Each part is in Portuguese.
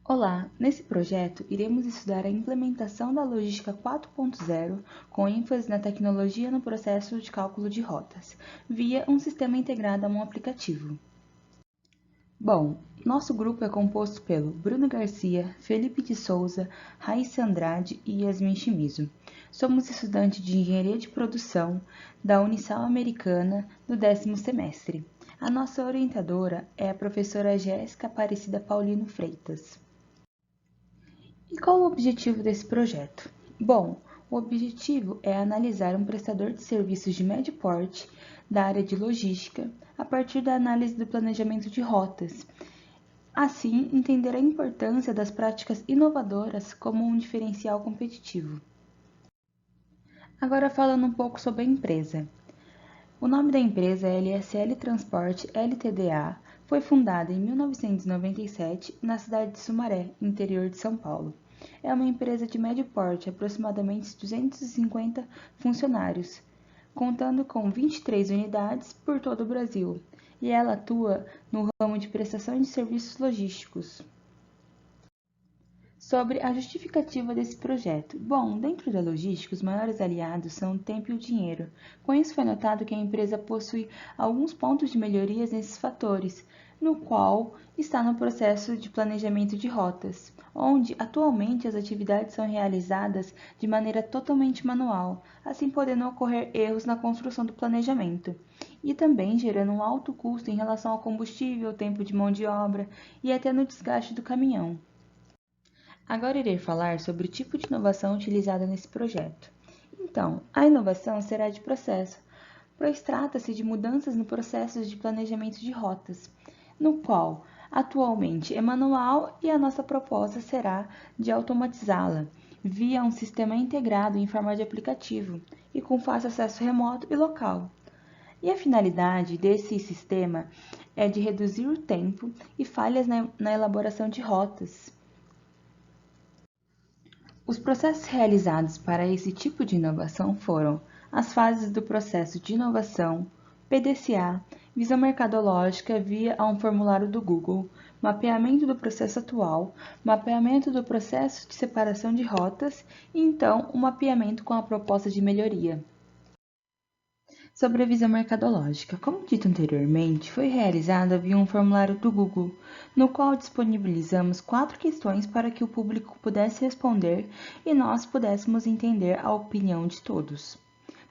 Olá, nesse projeto iremos estudar a implementação da logística 4.0 com ênfase na tecnologia no processo de cálculo de rotas, via um sistema integrado a um aplicativo. Bom, nosso grupo é composto pelo Bruno Garcia, Felipe de Souza, Raíssa Andrade e Yasmin Shimizu. Somos estudantes de Engenharia de Produção da Unisal Americana do 10º semestre. A nossa orientadora é a professora Jéssica Aparecida Paulino Freitas. E qual o objetivo desse projeto? Bom, o objetivo é analisar um prestador de serviços de médio porte da área de logística a partir da análise do planejamento de rotas. Assim, entender a importância das práticas inovadoras como um diferencial competitivo. Agora falando um pouco sobre a empresa. O nome da empresa é LSL Transporte Ltda. Foi fundada em 1997 na cidade de Sumaré, interior de São Paulo. É uma empresa de médio porte, aproximadamente 250 funcionários, contando com 23 unidades por todo o Brasil, e ela atua no ramo de prestação de serviços logísticos. Sobre a justificativa desse projeto. Bom, dentro da logística, os maiores aliados são o tempo e o dinheiro. Com isso, foi notado que a empresa possui alguns pontos de melhorias nesses fatores, no qual está no processo de planejamento de rotas, onde atualmente as atividades são realizadas de maneira totalmente manual, assim podendo ocorrer erros na construção do planejamento, e também gerando um alto custo em relação ao combustível, tempo de mão de obra e até no desgaste do caminhão. Agora irei falar sobre o tipo de inovação utilizada nesse projeto. Então, a inovação será de processo, pois trata-se de mudanças no processo de planejamento de rotas, no qual atualmente é manual e a nossa proposta será de automatizá-la via um sistema integrado em forma de aplicativo e com fácil acesso remoto e local. E a finalidade desse sistema é de reduzir o tempo e falhas na elaboração de rotas. Os processos realizados para esse tipo de inovação foram as fases do processo de inovação, PDCA, visão mercadológica via a um formulário do Google, mapeamento do processo atual, mapeamento do processo de separação de rotas e então o mapeamento com a proposta de melhoria. Sobre a visão mercadológica, como dito anteriormente, foi realizada via um formulário do Google, no qual disponibilizamos 4 questões para que o público pudesse responder e nós pudéssemos entender a opinião de todos.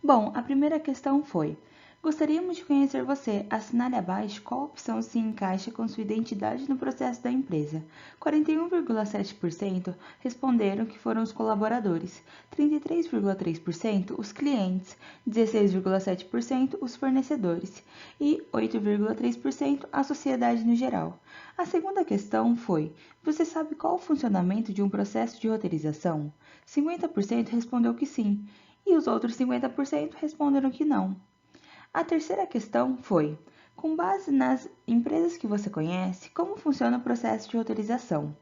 Bom, a primeira questão foi: gostaríamos de conhecer você. Assinale abaixo qual opção se encaixa com sua identidade no processo da empresa. 41,7% responderam que foram os colaboradores, 33,3% os clientes, 16,7% os fornecedores e 8,3% a sociedade no geral. A segunda questão foi: você sabe qual o funcionamento de um processo de roteirização? 50% respondeu que sim, e os outros 50% responderam que não. A terceira questão foi: com base nas empresas que você conhece, como funciona o processo de roteirização?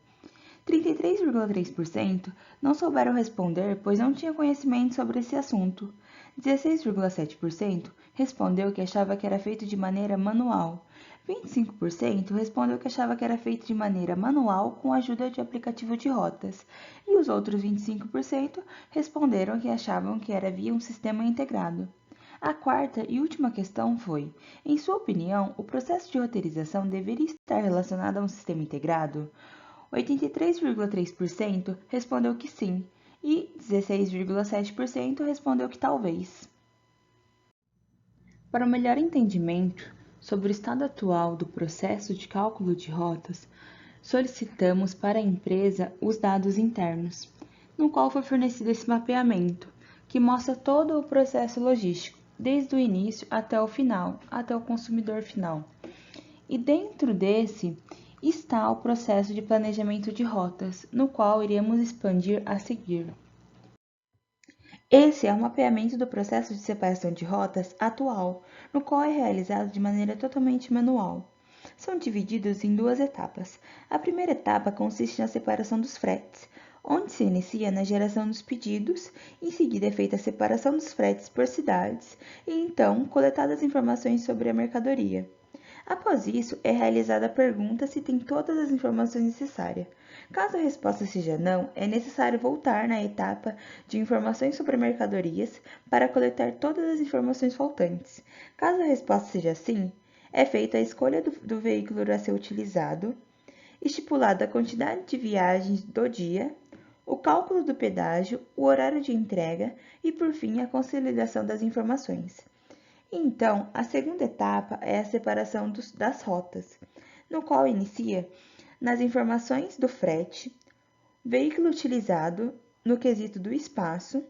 33,3% não souberam responder, pois não tinham conhecimento sobre esse assunto. 16,7% respondeu que achava que era feito de maneira manual. 25% respondeu que achava que era feito de maneira manual com a ajuda de aplicativo de rotas. E os outros 25% responderam que achavam que era via um sistema integrado. A quarta e última questão foi: em sua opinião, o processo de roteirização deveria estar relacionado a um sistema integrado? 83,3% respondeu que sim e 16,7% respondeu que talvez. Para um melhor entendimento sobre o estado atual do processo de cálculo de rotas, solicitamos para a empresa os dados internos, no qual foi fornecido esse mapeamento, que mostra todo o processo logístico, desde o início até o final, até o consumidor final. E dentro desse está o processo de planejamento de rotas, no qual iremos expandir a seguir. Esse é o mapeamento do processo de separação de rotas atual, no qual é realizado de maneira totalmente manual. São divididos em duas etapas. A primeira etapa consiste na separação dos fretes, onde se inicia na geração dos pedidos, em seguida é feita a separação dos fretes por cidades e então coletadas informações sobre a mercadoria. Após isso, é realizada a pergunta se tem todas as informações necessárias. Caso a resposta seja não, é necessário voltar na etapa de informações sobre mercadorias para coletar todas as informações faltantes. Caso a resposta seja sim, é feita a escolha do veículo a ser utilizado, estipulada a quantidade de viagens do dia, o cálculo do pedágio, o horário de entrega e, por fim, a consolidação das informações. Então, a segunda etapa é a separação das rotas, no qual inicia nas informações do frete, veículo utilizado no quesito do espaço,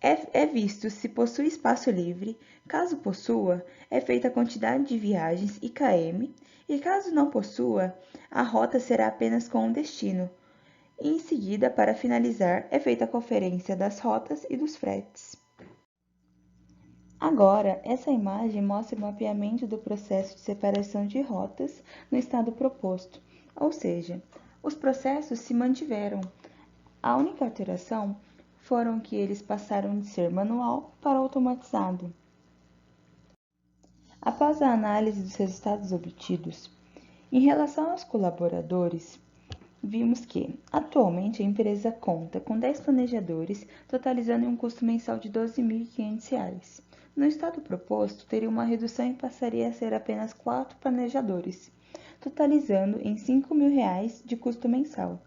é visto se possui espaço livre, caso possua, é feita a quantidade de viagens e km, e caso não possua, a rota será apenas com um destino. E em seguida, para finalizar, é feita a conferência das rotas e dos fretes. Agora, essa imagem mostra o mapeamento do processo de separação de rotas no estado proposto, ou seja, os processos se mantiveram. A única alteração foram que eles passaram de ser manual para automatizado. Após a análise dos resultados obtidos, em relação aos colaboradores, vimos que, atualmente, a empresa conta com 10 planejadores, totalizando um custo mensal de R$ 12.500. No estado proposto, teria uma redução e passaria a ser apenas 4 planejadores, totalizando em R$ 5.000 de custo mensal.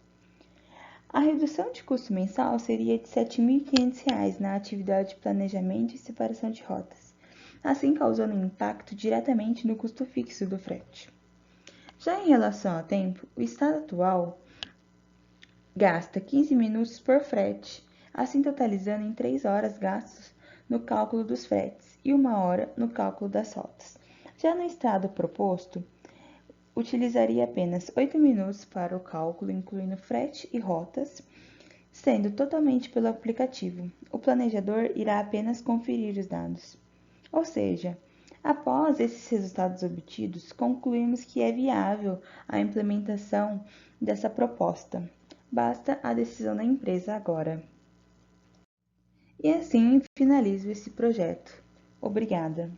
A redução de custo mensal seria de R$ 7.500 na atividade de planejamento e separação de rotas, assim causando um impacto diretamente no custo fixo do frete. Já em relação ao tempo, o estado atual gasta 15 minutos por frete, assim totalizando em 3 horas gastos no cálculo dos fretes e 1 hora no cálculo das rotas. Já no estado proposto, utilizaria apenas 8 minutos para o cálculo, incluindo frete e rotas, sendo totalmente pelo aplicativo. O planejador irá apenas conferir os dados. Ou seja, após esses resultados obtidos, concluímos que é viável a implementação dessa proposta. Basta a decisão da empresa agora. E assim finalizo esse projeto. Obrigada.